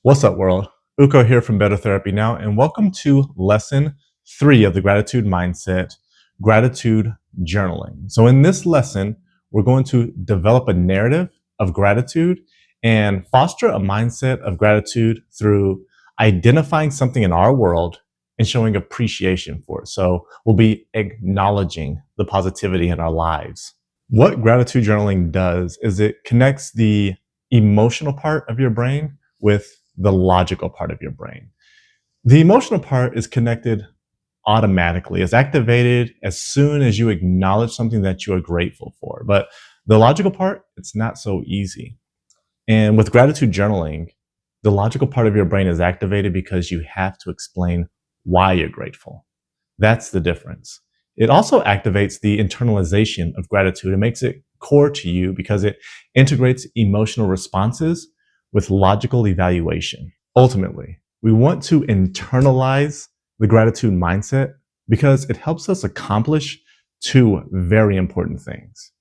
What's up, world? Uko here from Better Therapy Now, and welcome to lesson 3 of the gratitude mindset, gratitude journaling. So, in this lesson, we're going to develop a narrative of gratitude and foster a mindset of gratitude through identifying something in our world and showing appreciation for it. So, we'll be acknowledging the positivity in our lives. What gratitude journaling does is it connects the emotional part of your brain with the logical part of your brain. The emotional part is connected automatically. It's activated as soon as you acknowledge something that you are grateful for. But the logical part, it's not so easy. And with gratitude journaling, the logical part of your brain is activated because you have to explain why you're grateful. That's the difference. It also activates the internalization of gratitude. It makes it core to you because it integrates emotional responses with logical evaluation. Ultimately, we want to internalize the gratitude mindset because it helps us accomplish two very important things.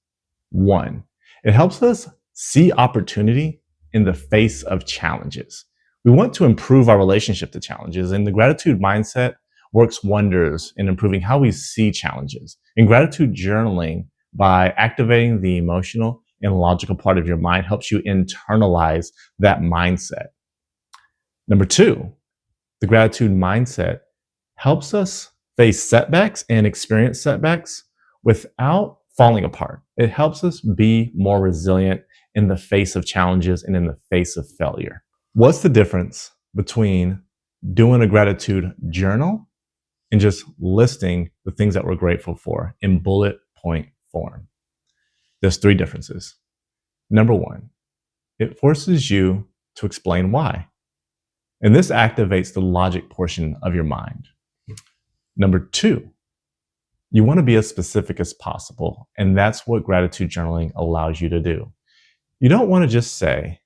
One, it helps us see opportunity in the face of challenges. We want to improve our relationship to challenges, and the gratitude mindset works wonders in improving how we see challenges. In gratitude journaling, by activating the emotional and logical part of your mind, helps you internalize that mindset. Number two, the gratitude mindset helps us face setbacks and experience setbacks without falling apart. It helps us be more resilient in the face of challenges and in the face of failure. What's the difference between doing a gratitude journal and just listing the things that we're grateful for in bullet point form? There's three differences. Number one, it forces you to explain why. And this activates the logic portion of your mind. Number two, you want to be as specific as possible. And that's what gratitude journaling allows you to do. You don't want to just say,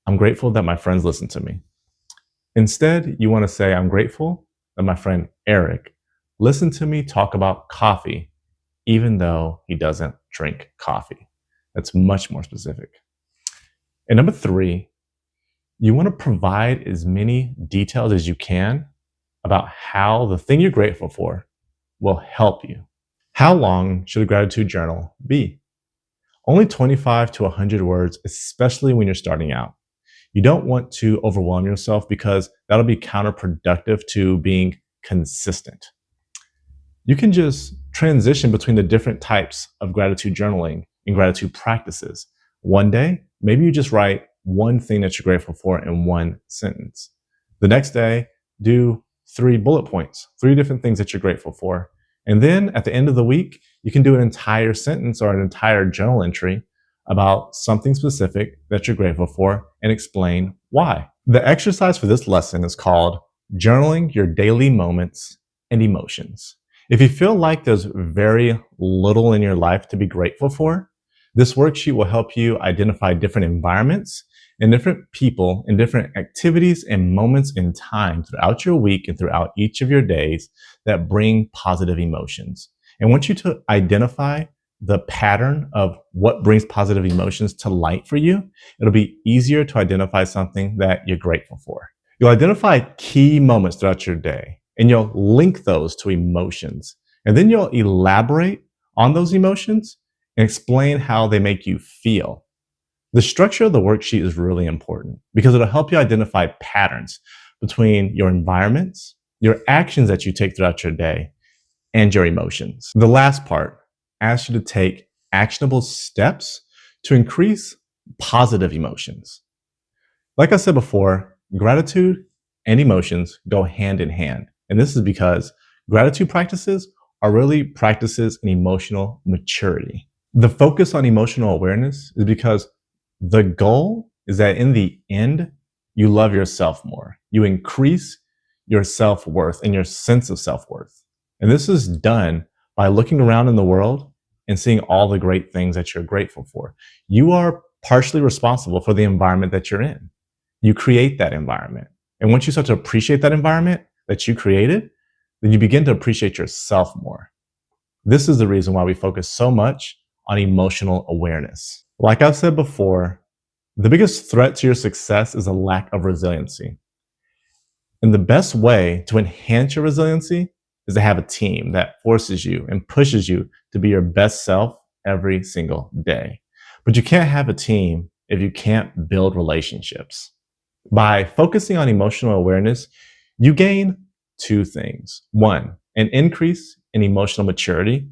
I'm grateful that my friends listen to me. Instead, you want to say, I'm grateful that my friend Eric listened to me talk about coffee, even though he doesn't drink coffee. That's much more specific. And number three, you want to provide as many details as you can about how the thing you're grateful for will help you. How long should a gratitude journal be? Only 25 to 100 words, especially when you're starting out. You don't want to overwhelm yourself because that'll be counterproductive to being consistent. You can just transition between the different types of gratitude journaling and gratitude practices. One day, maybe you just write one thing that you're grateful for in one sentence. The next day, do 3 bullet points, 3 different things that you're grateful for. And then at the end of the week, you can do an entire sentence or an entire journal entry about something specific that you're grateful for and explain why. The exercise for this lesson is called Journaling Your Daily Moments and Emotions. If you feel like there's very little in your life to be grateful for, this worksheet will help you identify different environments and different people and different activities and moments in time throughout your week and throughout each of your days that bring positive emotions. And once you to identify the pattern of what brings positive emotions to light for you, it'll be easier to identify something that you're grateful for. You'll identify key moments throughout your day and you'll link those to emotions. And then you'll elaborate on those emotions and explain how they make you feel. The structure of the worksheet is really important because it'll help you identify patterns between your environments, your actions that you take throughout your day, and your emotions. The last part asks you to take actionable steps to increase positive emotions. Like I said before, gratitude and emotions go hand in hand. And this is because gratitude practices are really practices in emotional maturity. The focus on emotional awareness is because the goal is that in the end, you love yourself more. You increase your self-worth and your sense of self-worth. And this is done by looking around in the world and seeing all the great things that you're grateful for. You are partially responsible for the environment that you're in. You create that environment. And once you start to appreciate that environment that you created, then you begin to appreciate yourself more. This is the reason why we focus so much on emotional awareness. Like I've said before, The biggest threat to your success is a lack of resiliency. And the best way to enhance your resiliency is to have a team that forces you and pushes you to be your best self every single day. But you can't have a team if you can't build relationships. By focusing on emotional awareness, you gain two things. One, an increase in emotional maturity,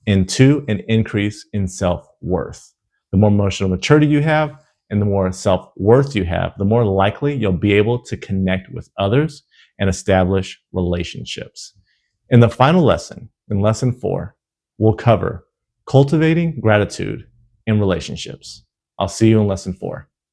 and two, an increase in self-worth. The more emotional maturity you have and the more self-worth you have, the more likely you'll be able to connect with others and establish relationships. In the final lesson, in lesson 4, we'll cover cultivating gratitude in relationships. I'll see you in lesson 4.